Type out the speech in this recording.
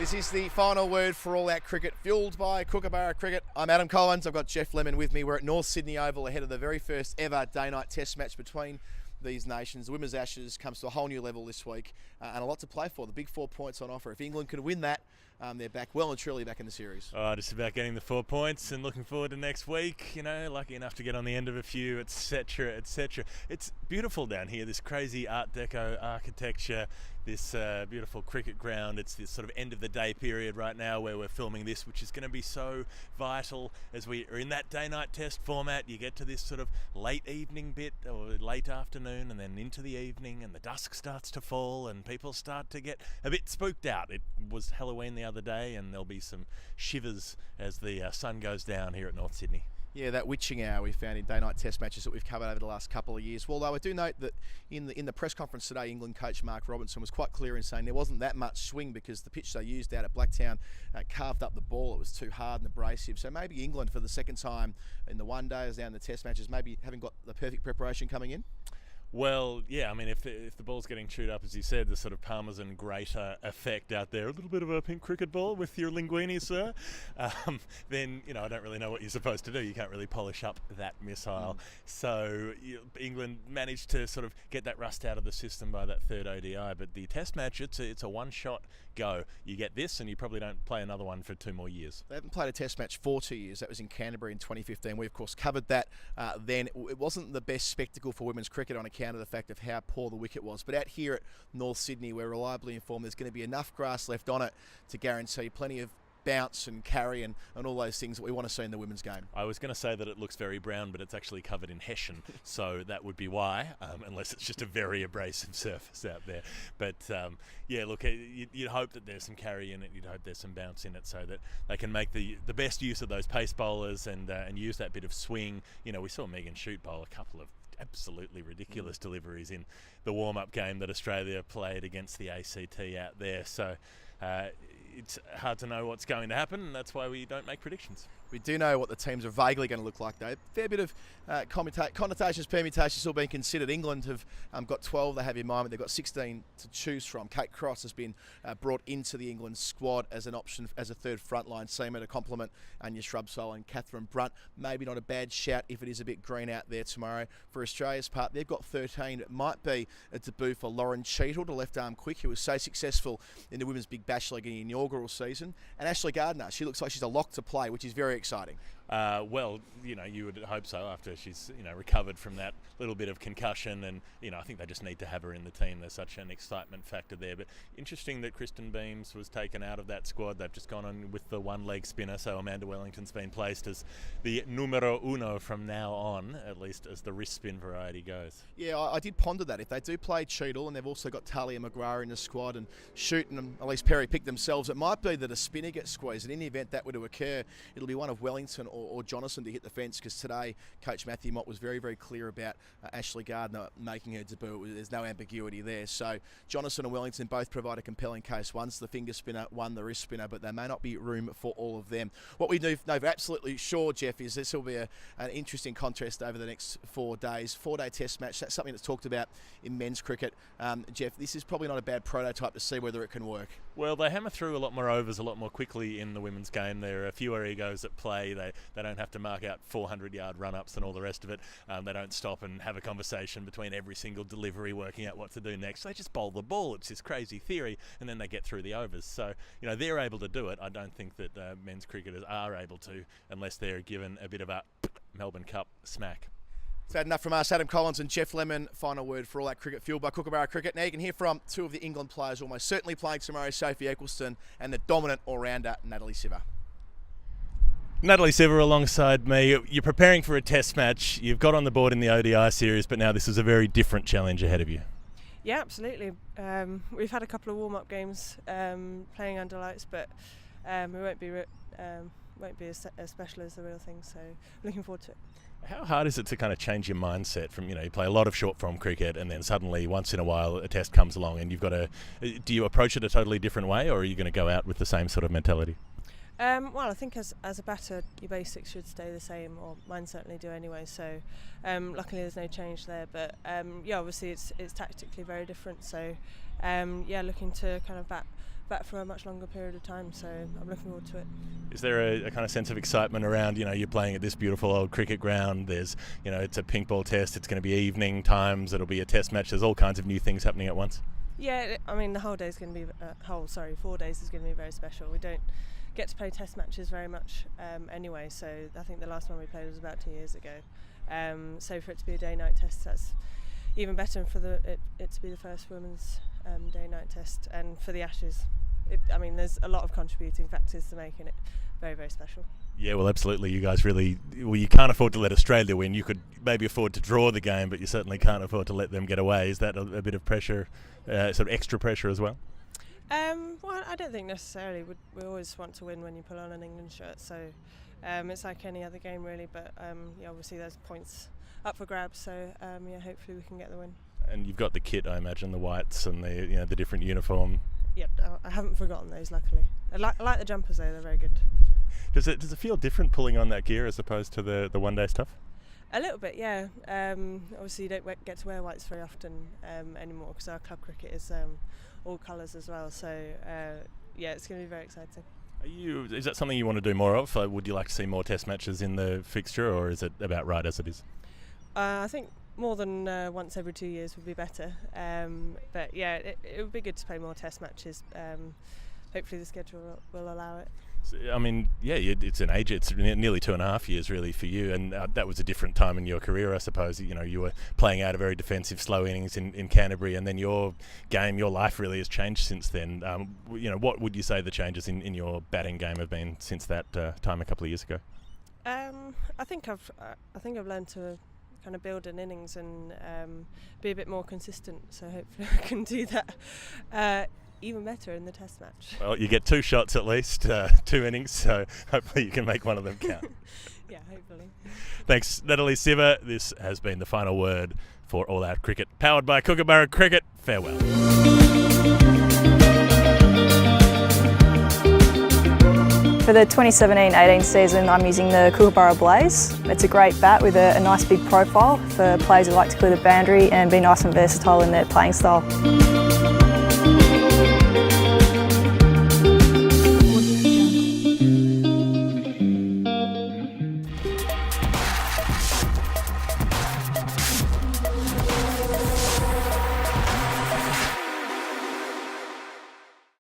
This is the final word for all our cricket, fuelled by Kookaburra Cricket. I'm Adam Collins. I've got Geoff Lemon with me. We're at North Sydney Oval ahead of the very first ever day-night test match between these nations. The Women's Ashes comes to a whole new level this week and a lot to play for. The big 4 points on offer. If England can win that, they're back, well and truly back in the series. Oh, just about getting the 4 points and looking forward to next week. You know, lucky enough to get on the end of a few, etc., etc. It's beautiful down here, this crazy Art Deco architecture, this beautiful cricket ground. It's this sort of end of the day period right now where we're filming this, which is going to be so vital as we are in that day-night test format. You get to this sort of late evening bit or late afternoon and then into the evening and the dusk starts to fall and people start to get a bit spooked out. It was Halloween the other day and there'll be some shivers as the sun goes down here at North Sydney. Yeah, that witching hour we found in day-night test matches that we've covered over the last couple of years. Although I do note that in the press conference today, England coach Mark Robinson was quite clear in saying there wasn't that much swing because the pitch they used out at Blacktown carved up the ball. It was too hard and abrasive. So maybe England, for the second time in the one days down the test matches, maybe having got the perfect preparation coming in. Well, yeah, I mean, if the ball's getting chewed up, as you said, the sort of Parmesan grater effect out there, a little bit of a pink cricket ball with your linguine, sir, then, you know, I don't really know what you're supposed to do. You can't really polish up that missile. So England managed to sort of get that rust out of the system by that third ODI. But the test match, it's a one-shot go. You get this and you probably don't play another one for 2 more years. They haven't played a test match for 2 years. That was in Canterbury in 2015. We, of course, covered that then. It wasn't the best spectacle for women's cricket on account of the fact of how poor the wicket was. But out here at North Sydney, we're reliably informed there's going to be enough grass left on it to guarantee plenty of bounce and carry and all those things that we want to see in the women's game. I was going to say that it looks very brown, but it's actually covered in hessian, so that would be why, unless it's just a very abrasive surface out there. But yeah, look, you'd hope that there's some carry in it, you'd hope there's some bounce in it so that they can make the best use of those pace bowlers and use that bit of swing. You know, we saw Megan Shute bowl a couple of absolutely ridiculous deliveries in the warm-up game that Australia played against the ACT out there. So it's hard to know what's going to happen, and that's why we don't make predictions. We do know what the teams are vaguely going to look like, though. Fair bit of connotations, permutations still being considered. England have got 12 they have in mind, but they've got 16 to choose from. Kate Cross has been brought into the England squad as an option, as a third frontline seamer to complement Anya Shrubsole and Catherine Brunt. Maybe not a bad shout if it is a bit green out there tomorrow. For Australia's part, they've got 13. It might be a debut for Lauren Cheadle, the left-arm quick, who was so successful in the Women's Big Bash League in the inaugural season. And Ashley Gardner, she looks like she's a lock to play, which is very exciting. Well, you know, you would hope so after she's, you know, recovered from that little bit of concussion, and, you know, I think they just need to have her in the team. There's such an excitement factor there. But interesting that Kristen Beams was taken out of that squad. They've just gone on with the one-leg spinner, so Amanda Wellington's been placed as the numero uno from now on, at least as the wrist spin variety goes. Yeah, I did ponder that. If they do play Cheadle, and they've also got Talia McGrath in the squad and Shute and at least Perry pick themselves, it might be that a spinner gets squeezed. And in the event that were to occur, it'll be one of Wellington or Jonathan to hit the fence, because today Coach Matthew Mott was very, very clear about Ashley Gardner making her debut. There's no ambiguity there. So Jonathan and Wellington both provide a compelling case. One's the finger spinner, one the wrist spinner, but there may not be room for all of them. What we do know for absolutely sure, Geoff, is this will be an interesting contest over the next 4 days. 4-day test match. That's something that's talked about in men's cricket. Geoff, this is probably not a bad prototype to see whether it can work. Well, they hammer through a lot more overs a lot more quickly in the women's game. There are fewer egos at play. They don't have to mark out 400-yard run-ups and all the rest of it. They don't stop and have a conversation between every single delivery working out what to do next. They just bowl the ball. It's this crazy theory, and then they get through the overs. So, you know, they're able to do it. I don't think that men's cricketers are able to, unless they're given a bit of a Melbourne Cup smack. So enough from us, Adam Collins and Geoff Lemon. Final word for all that cricket fueled by Kookaburra Cricket. Now you can hear from 2 of the England players almost certainly playing tomorrow, Sophie Eccleston and the dominant all-rounder Natalie Sciver. Natalie Sciver alongside me. You're preparing for a test match. You've got on the board in the ODI series, but now this is a very different challenge ahead of you. Yeah, absolutely. We've had a couple of warm-up games playing under lights, but it won't be as special as the real thing, so looking forward to it. How hard is it to kind of change your mindset from, you know, you play a lot of short-form cricket and then suddenly once in a while a test comes along and you've got to, do you approach it a totally different way, or are you going to go out with the same sort of mentality? Well, I think as a batter, your basics should stay the same, or mine certainly do anyway. So, luckily there's no change there. But yeah, obviously it's tactically very different. So, yeah, looking to kind of bat back for a much longer period of time, so I'm looking forward to it. Is there a kind of sense of excitement around, you're playing at this beautiful old cricket ground, there's, it's a pink ball test, it's going to be evening times, it'll be a test match, there's all kinds of new things happening at once? Yeah, I mean the whole day is going to be, 4 days is going to be very special. We don't get to play test matches very much anyway, so I think the last one we played was about 2 years ago. So for it to be a day-night test, that's even better, and for it to be the first women's day-night test, and for the Ashes. There's a lot of contributing factors to making it very, very special. Yeah, well, absolutely. You guys you can't afford to let Australia win. You could maybe afford to draw the game, but you certainly can't afford to let them get away. Is that a bit of pressure, sort of extra pressure as well? Well, I don't think necessarily. We always want to win when you put on an England shirt, so it's like any other game really, but obviously there's points up for grabs, so hopefully we can get the win. And you've got the kit, I imagine, the whites and the different uniform. Yep, I haven't forgotten those, luckily. I like the jumpers though, they're very good. Does it feel different pulling on that gear as opposed to the one-day stuff? A little bit, yeah. Obviously you don't get to wear whites very often anymore, because our club cricket is all colours as well, so it's going to be very exciting. Is that something you want to do more of? Would you like to see more test matches in the fixture, or is it about right as it is? I think more than once every 2 years would be better, but yeah, it would be good to play more test matches. Hopefully the schedule will allow it. It's an age. It's nearly 2.5 years really for you, and that was a different time in your career, I suppose. You were playing out a very defensive, slow innings in Canterbury, and then your life really has changed since then. What would you say the changes in your batting game have been since that time a couple of years ago? I think I've learned to kind of build an innings and be a bit more consistent. So hopefully I can do that even better in the test match. Well, you get 2 shots at least, 2 innings, so hopefully you can make one of them count. Yeah, hopefully. Thanks, Nat Sciver. This has been the final word for All Out Cricket, powered by Kookaburra Cricket. Farewell. For the 2017-18 season, I'm using the Kookaburra Blaze. It's a great bat with a nice big profile for players who like to clear the boundary and be nice and versatile in their playing style.